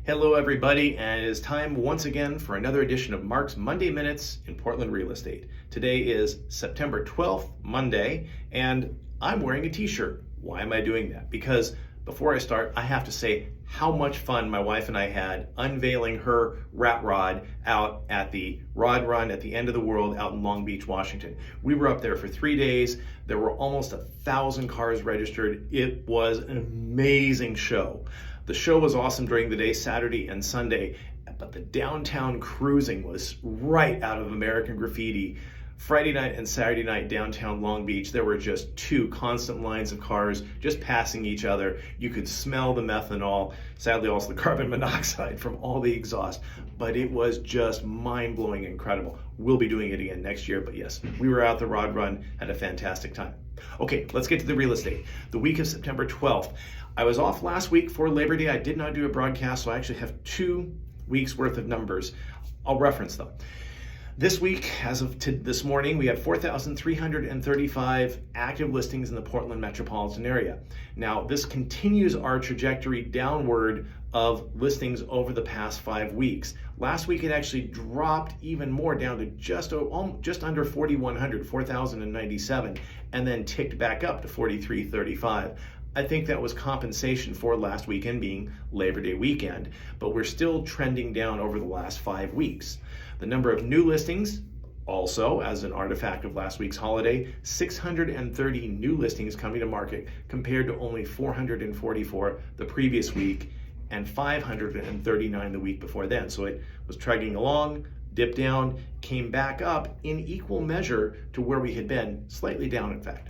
Hello, everybody, and it is time once again for another edition of Mark's Monday Minutes in Portland Real Estate. Today is September 12th, Monday, and I'm wearing a t-shirt. Why am I doing that? Because before I start, I have to say how much fun my wife and I had unveiling her rat rod out at the Rod Run at the End of the World out in Long Beach, Washington. We were up there for 3 days. There were almost 1,000 cars registered. It was an amazing show. The show was awesome during the day, Saturday and Sunday, but the downtown cruising was right out of American Graffiti. Friday night and Saturday night downtown Long Beach, there were just two constant lines of cars just passing each other. You could smell the methanol, sadly also the carbon monoxide from all the exhaust, but it was just mind-blowing incredible. We'll be doing it again next year, but yes, we were out the Rod Run, had a fantastic time. Okay, let's get to the real estate. The week of September 12th. I was off last week for Labor Day. I did not do a broadcast, so I actually have 2 weeks worth of numbers. I'll reference them. This week, as of this morning, we had 4,335 active listings in the Portland metropolitan area. Now, this continues our trajectory downward of listings over the past 5 weeks. Last week, it actually dropped even more down to just under 4,100, 4,097, and then ticked back up to 4,335. I think that was compensation for last weekend being Labor Day weekend, but we're still trending down over the last 5 weeks. The number of new listings, also as an artifact of last week's holiday, 630 new listings coming to market compared to only 444 the previous week and 539 the week before then. So it was trudging along, dipped down, came back up in equal measure to where we had been, slightly down in fact.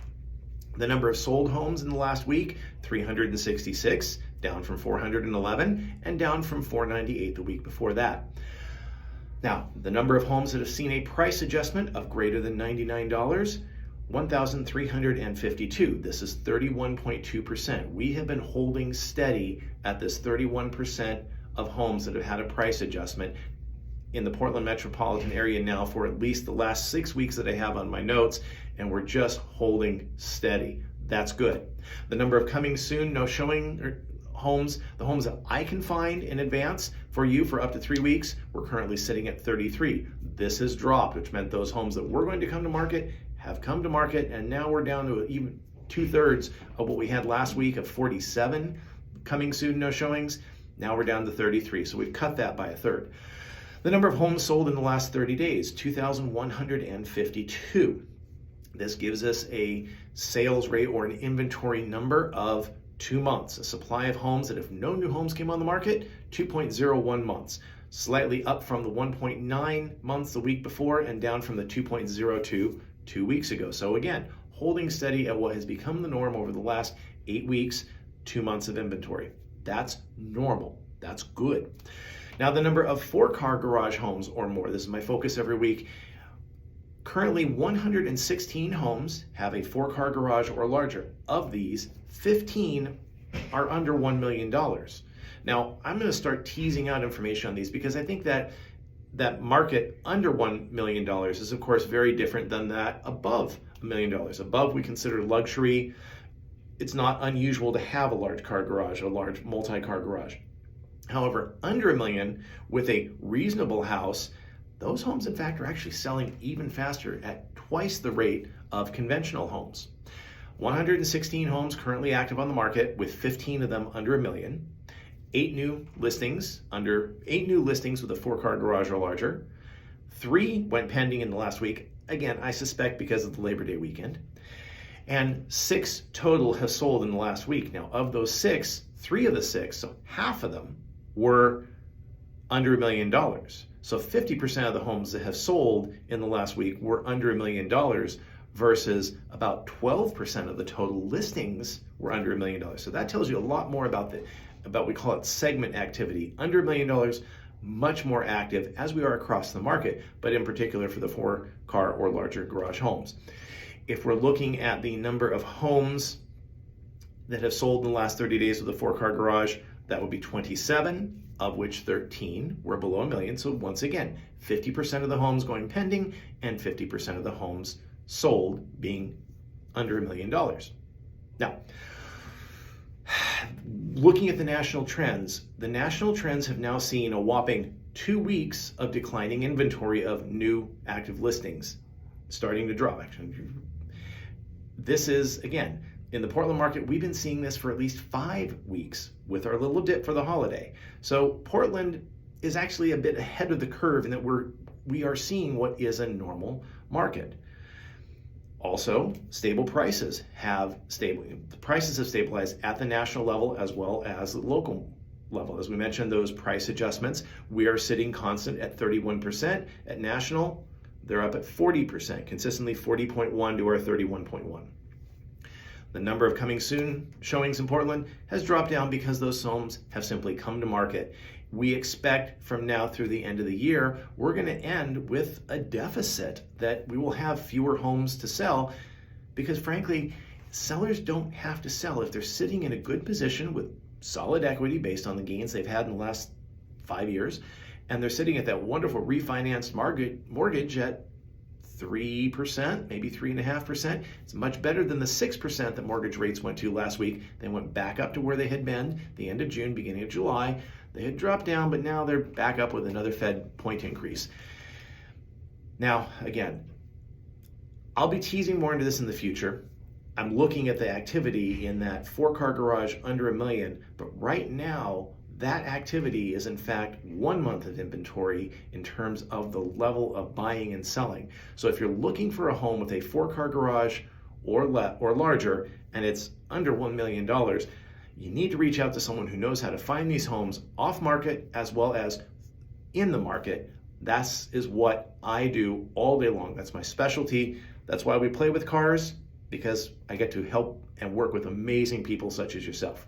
The number of sold homes in the last week, 366, down from 411, and down from 498 the week before that. Now, the number of homes that have seen a price adjustment of greater than $99, 1,352. This is 31.2%. We have been holding steady at this 31% of homes that have had a price adjustment in the Portland metropolitan area now for at least the last 6 weeks that I have on my notes, and we're just holding steady. That's good. The number of coming soon, no showing homes, the homes that I can find in advance for you for up to 3 weeks, we're currently sitting at 33. This has dropped, which meant those homes that were going to come to market have come to market, and now we're down to even 2/3 of what we had last week of 47 coming soon, no showings. Now we're down to 33, so we've cut that by 1/3. The number of homes sold in the last 30 days, 2,152. This gives us a sales rate or an inventory number of 2 months. A supply of homes that if no new homes came on the market, 2.01 months. Slightly up from the 1.9 months the week before and down from the 2.02 2 weeks ago. So again, holding steady at what has become the norm over the last 8 weeks, 2 months of inventory. That's normal. That's good. Now the number of 4-car garage homes or more, this is my focus every week. Currently 116 homes have a 4-car garage or larger. Of these, 15 are under $1 million. Now I'm going to start teasing out information on these because I think that market under $1 million is of course very different than that above $1 million. Above we consider luxury. It's not unusual to have a large car garage, a large multi-car garage. However, under $1 million with a reasonable house, those homes in fact are actually selling even faster at twice the rate of conventional homes. 116 homes currently active on the market with 15 of them under $1 million. 8 new listings with a 4-car garage or larger. 3 went pending in the last week. Again, I suspect because of the Labor Day weekend. And 6 total have sold in the last week. Now, of those 6, 3 of the 6, so half of them, were under $1 million. So 50% of the homes that have sold in the last week were under $1 million versus about 12% of the total listings were under $1 million. So that tells you a lot more about we call it segment activity. Under $1 million, much more active as we are across the market, but in particular for the 4-car or larger garage homes. If we're looking at the number of homes that have sold in the last 30 days with a 4-car garage, that would be 27, of which 13 were below $1 million. So once again, 50% of the homes going pending and 50% of the homes sold being under $1 million. Now, Looking at the national trends have now seen a whopping 2 weeks of declining inventory of new active listings starting to drop. Actually, this is, again, in the Portland market, we've been seeing this for at least 5 weeks with our little dip for the holiday. So Portland is actually a bit ahead of the curve in that we are seeing what is a normal market. Also, stable prices have stabilized at the national level as well as the local level. As we mentioned, those price adjustments, we are sitting constant at 31%. At national, they're up at 40%, consistently 40.1 to our 31.1. The number of coming soon showings in Portland has dropped down because those homes have simply come to market. We expect from now through the end of the year, we're going to end with a deficit, that we will have fewer homes to sell because, frankly, sellers don't have to sell. If they're sitting in a good position with solid equity based on the gains they've had in the last 5 years, and they're sitting at that wonderful refinanced mortgage at 3%, maybe 3.5%. It's much better than the 6% that mortgage rates went to last week. They went back up to where they had been the end of June, beginning of July. They had dropped down, but now they're back up with another Fed point increase. Now, again, I'll be teasing more into this in the future. I'm looking at the activity in that 4-car garage under $1 million, but right now, that activity is in fact 1 month of inventory in terms of the level of buying and selling. So if you're looking for a home with a 4-car garage or larger, and it's under $1 million, you need to reach out to someone who knows how to find these homes off market as well as in the market. That is what I do all day long. That's my specialty. That's why we play with cars, because I get to help and work with amazing people such as yourself.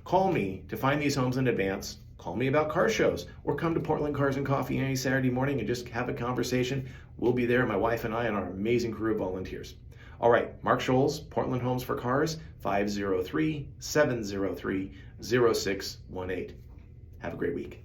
Call me to find these homes in advance. Call me about car shows, or come to Portland Cars and Coffee any Saturday morning and just have a conversation. We'll be there, my wife and I, and our amazing crew of volunteers. All right, Mark Scholes, Portland Homes for Cars, 503-703-0618. Have a great week.